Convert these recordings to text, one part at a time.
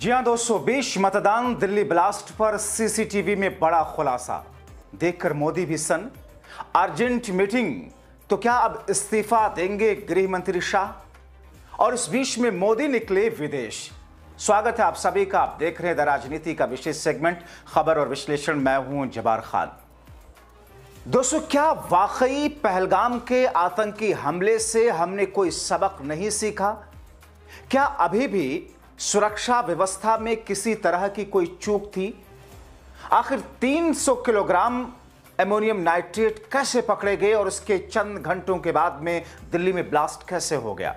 जी हां दोस्तों, 20 मतदान दिल्ली ब्लास्ट पर सीसीटीवी में बड़ा खुलासा देखकर मोदी भी सन। अर्जेंट मीटिंग, तो क्या अब इस्तीफा देंगे गृह मंत्री शाह? और इस बीच में मोदी निकले विदेश। स्वागत है आप सभी का। आप देख रहे हैं द राजनीति का विशेष सेगमेंट खबर और विश्लेषण। मैं हूं जबार खान। दोस्तों, क्या वाकई पहलगाम के आतंकी हमले से हमने कोई सबक नहीं सीखा? क्या अभी भी सुरक्षा व्यवस्था में किसी तरह की कोई चूक थी? आखिर 300 किलोग्राम एमोनियम नाइट्रेट कैसे पकड़े गए और उसके चंद घंटों के बाद में दिल्ली में ब्लास्ट कैसे हो गया?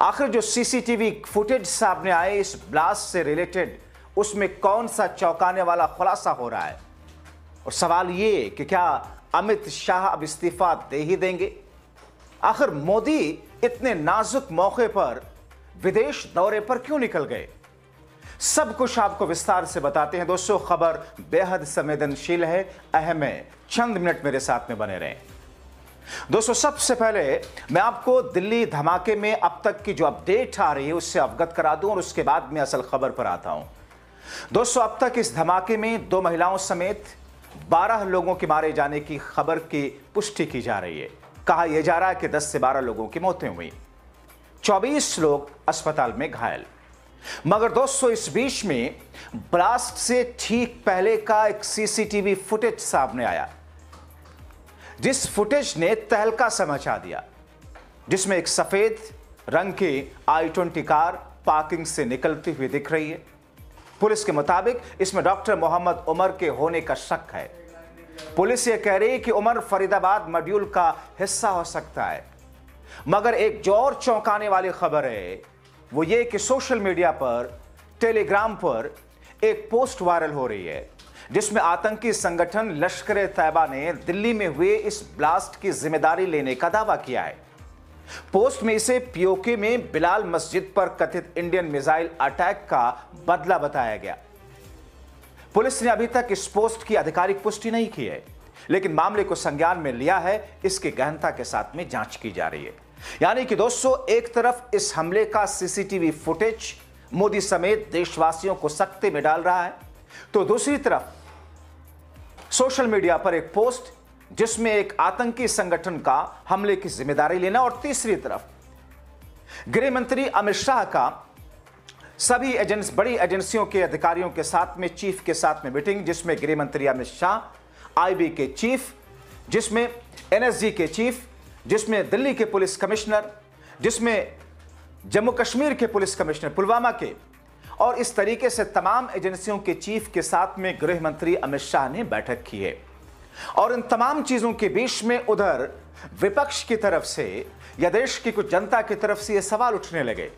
आखिर जो सीसीटीवी फुटेज सामने आए इस ब्लास्ट से रिलेटेड, उसमें कौन सा चौंकाने वाला खुलासा हो रहा है? और सवाल ये कि क्या अमित शाह अब इस्तीफा दे ही देंगे? आखिर मोदी इतने नाजुक मौके पर विदेश दौरे पर क्यों निकल गए? सब कुछ आपको विस्तार से बताते हैं दोस्तों। खबर बेहद संवेदनशील है, अहम है। चंद मिनट मेरे साथ में बने रहें। दोस्तों, सबसे पहले मैं आपको दिल्ली धमाके में अब तक की जो अपडेट आ रही है उससे अवगत करा दूं और उसके बाद मैं असल खबर पर आता हूं। दोस्तों, अब तक इस धमाके में 2 महिलाओं समेत 12 लोगों के मारे जाने की खबर की पुष्टि की जा रही है। कहा यह जा रहा है कि 10 से 12 लोगों की मौतें हुई, 24 लोग अस्पताल में घायल। मगर दोस्तों, इस बीच में ब्लास्ट से ठीक पहले का एक सीसीटीवी फुटेज सामने आया, जिस फुटेज ने तहलका सा मचा दिया, जिसमें एक सफेद रंग की i20 कार पार्किंग से निकलती हुई दिख रही है। पुलिस के मुताबिक इसमें डॉक्टर मोहम्मद उमर के होने का शक है। पुलिस यह कह रही है कि उमर फरीदाबाद मॉड्यूल का हिस्सा हो सकता है। मगर एक जो और चौंकाने वाली खबर है वो ये कि सोशल मीडिया पर, टेलीग्राम पर एक पोस्ट वायरल हो रही है, जिसमें आतंकी संगठन लश्कर-ए-तैयबा ने दिल्ली में हुए इस ब्लास्ट की जिम्मेदारी लेने का दावा किया है। पोस्ट में इसे पीओके में बिलाल मस्जिद पर कथित इंडियन मिसाइल अटैक का बदला बताया गया। पुलिस ने अभी तक इस पोस्ट की आधिकारिक पुष्टि नहीं की है, लेकिन मामले को संज्ञान में लिया है। इसकी गहनता के साथ में जांच की जा रही है। यानी कि दोस्तों, एक तरफ इस हमले का सीसीटीवी फुटेज मोदी समेत देशवासियों को सकते में डाल रहा है, तो दूसरी तरफ सोशल मीडिया पर एक पोस्ट जिसमें एक आतंकी संगठन का हमले की जिम्मेदारी लेना, और तीसरी तरफ गृह मंत्री अमित शाह का सभी बड़ी एजेंसियों के अधिकारियों के साथ में, चीफ के साथ में मीटिंग, जिसमें गृह मंत्री अमित शाह, आईबी के चीफ, जिसमें एनएसजी के चीफ, जिसमें दिल्ली के पुलिस कमिश्नर, जिसमें जम्मू कश्मीर के पुलिस कमिश्नर पुलवामा के, और इस तरीके से तमाम एजेंसियों के चीफ के साथ में गृह मंत्री अमित शाह ने बैठक की है। और इन तमाम चीजों के बीच में उधर विपक्ष की तरफ से या देश की कुछ जनता की तरफ से यह सवाल उठने लगे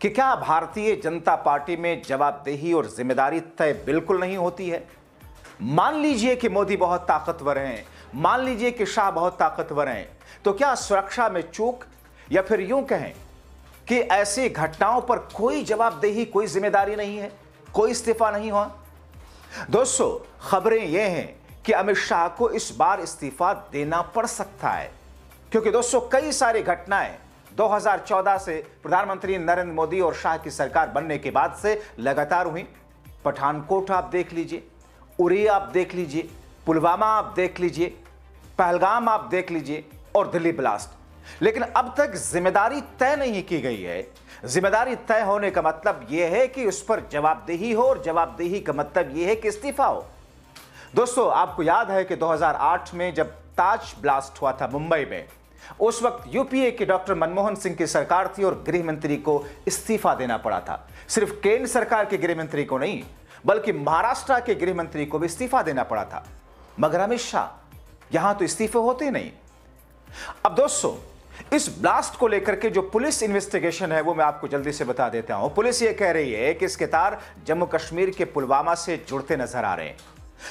कि क्या भारतीय जनता पार्टी में जवाबदेही और जिम्मेदारी तय बिल्कुल नहीं होती है? मान लीजिए कि मोदी बहुत ताकतवर हैं, मान लीजिए कि शाह बहुत ताकतवर हैं, तो क्या सुरक्षा में चूक, या फिर यूं कहें कि ऐसी घटनाओं पर कोई जवाबदेही, कोई जिम्मेदारी नहीं है, कोई इस्तीफा नहीं हुआ? दोस्तों, खबरें यह हैं कि अमित शाह को इस बार इस्तीफा देना पड़ सकता है, क्योंकि दोस्तों कई सारी घटनाएं 2014 से प्रधानमंत्री नरेंद्र मोदी और शाह की सरकार बनने के बाद से लगातार हुई। पठानकोट आप देख लीजिए, उरी आप देख लीजिए, पुलवामा आप देख लीजिए, पहलगाम आप देख लीजिए, और दिल्ली ब्लास्ट। लेकिन अब तक जिम्मेदारी तय नहीं की गई है। जिम्मेदारी तय होने का मतलब यह है कि उस पर जवाबदेही हो, और जवाबदेही का मतलब यह है कि इस्तीफा हो। दोस्तों, आपको याद है कि 2008 में जब ताज ब्लास्ट हुआ था मुंबई में, उस वक्त यूपीए के डॉक्टर मनमोहन सिंह की सरकार थी और गृह मंत्री को इस्तीफा देना पड़ा था। सिर्फ केंद्र सरकार के गृह मंत्री को नहीं, बल्कि महाराष्ट्र के गृह मंत्री को भी इस्तीफा देना पड़ा था। मगर अमित शाह, यहां तो इस्तीफे होते नहीं। अब दोस्तों, इस ब्लास्ट को लेकर के जो पुलिस इन्वेस्टिगेशन है वो मैं आपको जल्दी से बता देता हूं। पुलिस ये कह रही है कि इसके तार जम्मू कश्मीर के पुलवामा से जुड़ते नजर आ रहे हैं।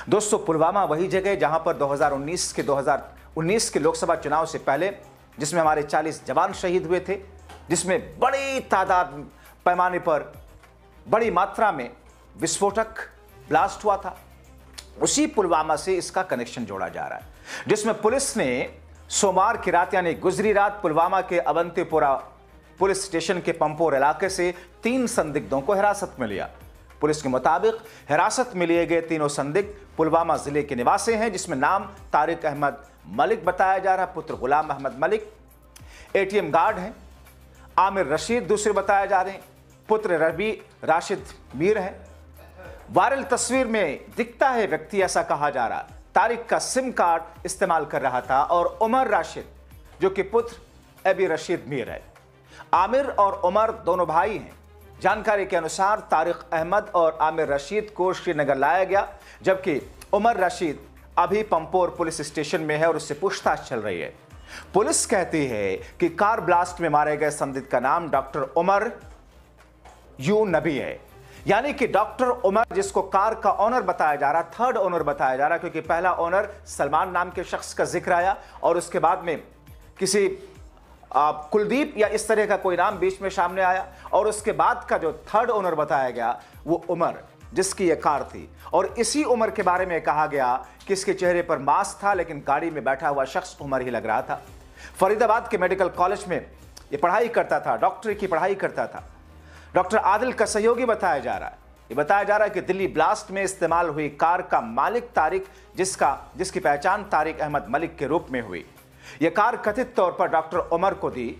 दोस्तों, पुलवामा वही जगह जहां पर 2019 के लोकसभा चुनाव से पहले, जिसमें हमारे 40 जवान शहीद हुए थे, जिसमें बड़ी तादाद पैमाने पर, बड़ी मात्रा में विस्फोटक ब्लास्ट हुआ था, उसी पुलवामा से इसका कनेक्शन जोड़ा जा रहा है। जिसमें पुलिस ने सोमवार की रात यानी गुजरी रात पुलवामा के अवंतीपोरा पुलिस स्टेशन के पंपोर इलाके से 3 संदिग्धों को हिरासत में लिया। पुलिस के मुताबिक हिरासत में लिए गए तीनों संदिग्ध पुलवामा जिले के निवासी हैं, जिसमें नाम तारिक अहमद मलिक बताया जा रहा है, पुत्र गुलाम अहमद मलिक एटीएम गार्ड हैं। आमिर रशीद दूसरे बताए जा रहे हैं, पुत्र रबी राशिद मीर है। वायरल तस्वीर में दिखता है व्यक्ति, ऐसा कहा जा रहा है तारिक का सिम कार्ड इस्तेमाल कर रहा था और उमर राशिद जो कि पुत्र अबी रशीद मीर है। आमिर और उमर दोनों भाई हैं। जानकारी के अनुसार तारिक अहमद और आमिर रशीद को श्रीनगर लाया गया, जबकि उमर रशीद अभी पंपोर पुलिस स्टेशन में है और उससे पूछताछ चल रही है। पुलिस कहती है कि कार ब्लास्ट में मारे गए संदिग्ध का नाम डॉक्टर उमर यू नबी है, यानी कि डॉक्टर उमर जिसको कार का ओनर बताया जा रहा, थर्ड ओनर बताया जा रहा, क्योंकि पहला ओनर सलमान नाम के शख्स का जिक्र आया और उसके बाद में किसी कुलदीप या इस तरह का कोई नाम बीच में सामने आया और उसके बाद का जो थर्ड ओनर बताया गया वो उमर जिसकी ये कार थी। और इसी उमर के बारे में कहा गया कि इसके चेहरे पर मास्क था, लेकिन गाड़ी में बैठा हुआ शख्स उमर ही लग रहा था। फरीदाबाद के मेडिकल कॉलेज में ये पढ़ाई करता था, डॉक्टरी की पढ़ाई करता था। डॉक्टर आदिल का सहयोगी बताया जा रहा है। ये बताया जा रहा है कि दिल्ली ब्लास्ट में इस्तेमाल हुई कार का मालिक तारिक, जिसकी पहचान तारिक अहमद मलिक के रूप में हुई। यह कार कथित तौर पर डॉक्टर उमर को दी।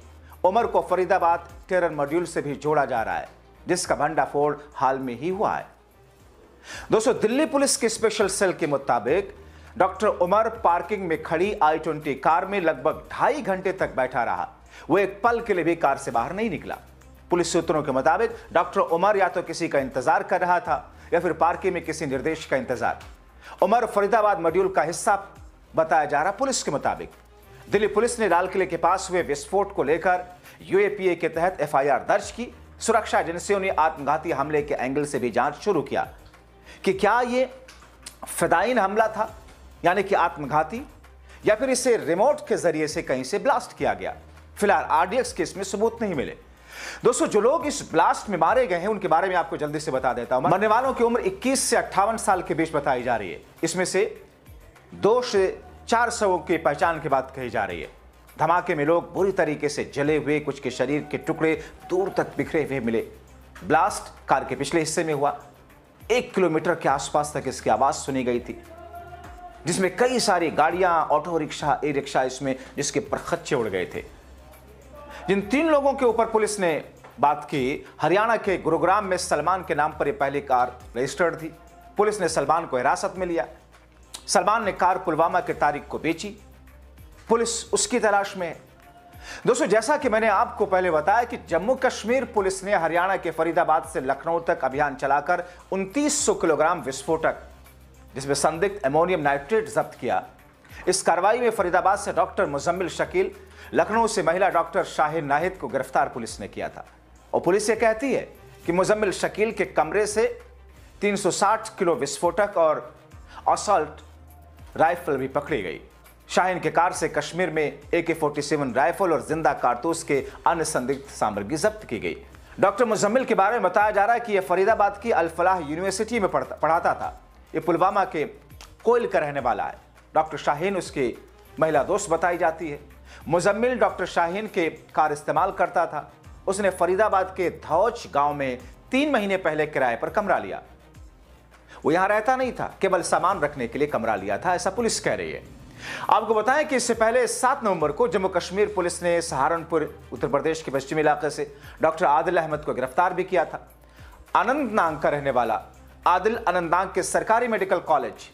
उमर को फरीदाबाद टेरर मॉड्यूल से भी जोड़ा जा रहा है, जिसका भंडाफोड़ हाल में ही हुआ है। दोस्तों, दिल्ली पुलिस के स्पेशल सेल के मुताबिक डॉक्टर उमर पार्किंग में खड़ी i20 कार में लगभग 2.5 घंटे तक बैठा रहा। वो एक पल के लिए भी कार से बाहर नहीं निकला। पुलिस सूत्रों के मुताबिक डॉक्टर उमर या तो किसी का इंतजार कर रहा था या फिर पार्किंग में किसी निर्देश का इंतजार। उमर फरीदाबाद मॉड्यूल का हिस्सा बताया जा रहा। पुलिस के मुताबिक दिल्ली पुलिस ने लाल किले के पास हुए विस्फोट को लेकर यूएपीए के तहत एफआईआर दर्ज की। सुरक्षा एजेंसियों ने आत्मघाती हमले के एंगल से भी जांच शुरू किया कि क्या ये फिदायीन हमला था, यानी कि आत्मघाती, या फिर इसे रिमोट के जरिए से कहीं से ब्लास्ट किया गया। फिलहाल आरडीएक्स केस में सबूत नहीं मिले। दोस्तों, जो लोग इस ब्लास्ट में मारे गए हैं उनके बारे में आपको जल्दी से बता देता हूं। मरने वालों की उम्र 21 से 58 साल के बीच बताई जा रही है। इसमें से 2 से 4 शवों की पहचान की बात कही जा रही है। धमाके में लोग बुरी तरीके से जले हुए, कुछ के शरीर के टुकड़े दूर तक बिखरे हुए मिले। ब्लास्ट कार के पिछले हिस्से में हुआ। 1 किलोमीटर के आसपास तक इसकी आवाज सुनी गई थी, जिसमें कई सारी गाड़ियां, ऑटो रिक्शा, ई रिक्शा इसमें जिसके परखच्चे उड़ गए थे। जिन 3 लोगों के ऊपर पुलिस ने बात की, हरियाणा के गुरुग्राम में सलमान के नाम पर यह पहली कार रजिस्टर्ड थी। पुलिस ने सलमान को हिरासत में लिया। सलमान ने कार पुलवामा के तारिक को बेची। पुलिस उसकी तलाश में है। दोस्तों, जैसा कि मैंने आपको पहले बताया कि जम्मू कश्मीर पुलिस ने हरियाणा के फरीदाबाद से लखनऊ तक अभियान चलाकर 2900 किलोग्राम विस्फोटक जिसमें संदिग्ध अमोनियम नाइट्रेट जब्त किया। इस कार्रवाई में फरीदाबाद से डॉक्टर मुजम्मिल शकील, लखनऊ से महिला डॉक्टर शाहिन नाहिद को गिरफ्तार पुलिस ने किया था। और पुलिस ये कहती है कि मुजम्मिल शकील के कमरे से 360 किलो विस्फोटक और असॉल्ट राइफल भी पकड़ी गई। शाहीन के कार से कश्मीर में AK-47 राइफल और जिंदा कारतूस के अन्य संदिग्ध सामग्री जब्त की गई। डॉक्टर मुजम्मिल के बारे में बताया जा रहा है कि यह फरीदाबाद की अल फलाह यूनिवर्सिटी में पढ़ाता था। यह पुलवामा के कोयल का रहने वाला है। डॉक्टर शाहीन उसकी महिला दोस्त बताई जाती है। मुजम्मिल डॉक्टर शाहीन के कार इस्तेमाल करता था। उसने फरीदाबाद के धौज गांव में 3 महीने पहले किराए पर कमरा लिया। वो यहां रहता नहीं था, केवल सामान रखने के लिए कमरा लिया था, ऐसा पुलिस कह रही है। आपको बताएं कि इससे पहले 7 नवंबर को जम्मू कश्मीर पुलिस ने सहारनपुर, उत्तर प्रदेश के पश्चिमी इलाके से डॉक्टर आदिल अहमद को गिरफ्तार भी किया था। अनंतनाग का रहने वाला आदिल अनंतनाग के सरकारी मेडिकल कॉलेज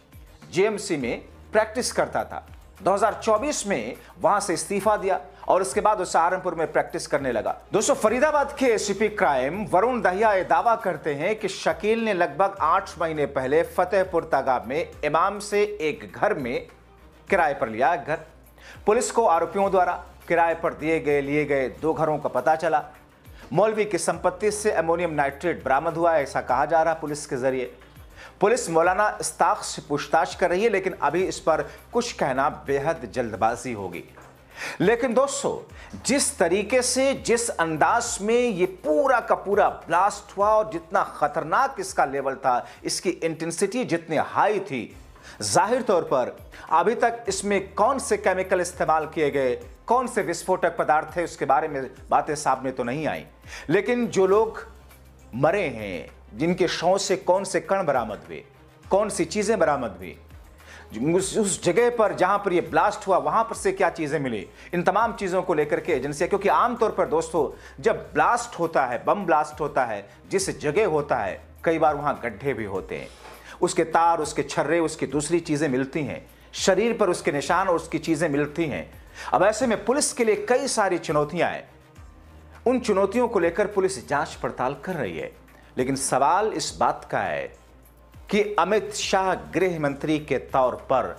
JMC में प्रैक्टिस करता था। 2024 में वहां से इस्तीफा दिया और उसके बाद वो सहारनपुर में प्रैक्टिस करने लगा। दोस्तों, फरीदाबाद के ACP क्राइम वरुण दहिया ये दावा करते हैं कि शकील ने लगभग 8 महीने पहले फतेहपुर तागाब में इमाम से एक घर में किराए पर लिया घर। पुलिस को आरोपियों द्वारा किराए पर लिए गए 2 घरों का पता चला। मौलवी की संपत्ति से अमोनियम नाइट्रेट बरामद हुआ, ऐसा कहा जा रहा पुलिस के जरिए। पुलिस मौलाना इस्ताक से पूछताछ कर रही है, लेकिन अभी इस पर कुछ कहना बेहद जल्दबाजी होगी। लेकिन दोस्तों, जिस तरीके से, जिस अंदाज में ये पूरा का पूरा ब्लास्ट हुआ और जितना खतरनाक इसका लेवल था, इसकी इंटेंसिटी जितनी हाई थी, जाहिर तौर पर अभी तक इसमें कौन से केमिकल इस्तेमाल किए गए, कौन से विस्फोटक पदार्थ थे, उसके बारे में बातें सामने तो नहीं आई। लेकिन जो लोग मरे हैं, जिनके शव से कौन से कण बरामद हुए, कौन सी चीजें बरामद हुई, उस जगह पर जहां पर यह ब्लास्ट हुआ वहां पर से क्या चीजें मिली, इन तमाम चीजों को लेकर के एजेंसियां, क्योंकि आमतौर पर दोस्तों जब ब्लास्ट होता है, बम ब्लास्ट होता है, जिस जगह होता है कई बार वहां गड्ढे भी होते हैं, उसके तार, उसके छर्रे, उसकी दूसरी चीजें मिलती हैं, शरीर पर उसके निशान और उसकी चीजें मिलती हैं। अब ऐसे में पुलिस के लिए कई सारी चुनौतियां हैं। उन चुनौतियों को लेकर पुलिस जांच पड़ताल कर रही है, लेकिन सवाल इस बात का है कि अमित शाह गृह मंत्री के तौर पर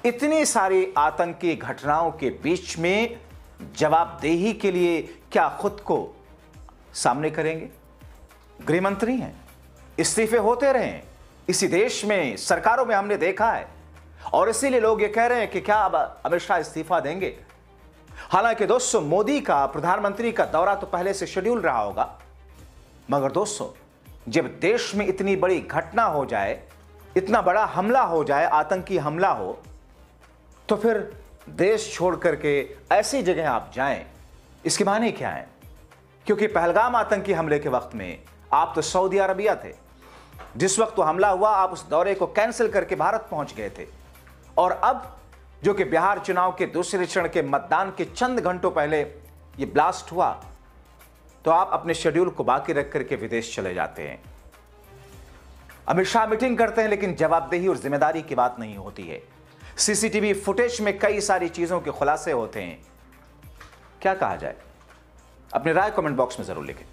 इतनी सारी आतंकी घटनाओं के बीच में जवाबदेही के लिए क्या खुद को सामने करेंगे? गृह मंत्री हैं, इस्तीफे होते रहे इसी देश में, सरकारों में हमने देखा है, और इसीलिए लोग ये कह रहे हैं कि क्या अब अमित शाह इस्तीफा देंगे। हालांकि दोस्तों मोदी का प्रधानमंत्री का दौरा तो पहले से शेड्यूल रहा होगा, मगर दोस्तों जब देश में इतनी बड़ी घटना हो जाए, इतना बड़ा हमला हो जाए, आतंकी हमला हो, तो फिर देश छोड़ करके ऐसी जगह आप जाएं, इसके माने क्या है? क्योंकि पहलगाम आतंकी हमले के वक्त में आप तो सऊदी अरबिया थे, जिस वक्त वो हमला हुआ आप उस दौरे को कैंसिल करके भारत पहुंच गए थे, और अब जो कि बिहार चुनाव के दूसरे चरण के मतदान के चंद घंटों पहले ये ब्लास्ट हुआ, तो आप अपने शेड्यूल को बाकी रख करके विदेश चले जाते हैं। अमित शाह मीटिंग करते हैं, लेकिन जवाबदेही और जिम्मेदारी की बात नहीं होती है। सीसीटीवी फुटेज में कई सारी चीजों के खुलासे होते हैं। क्या कहा जाए? अपनी राय कमेंट बॉक्स में जरूर लिखें।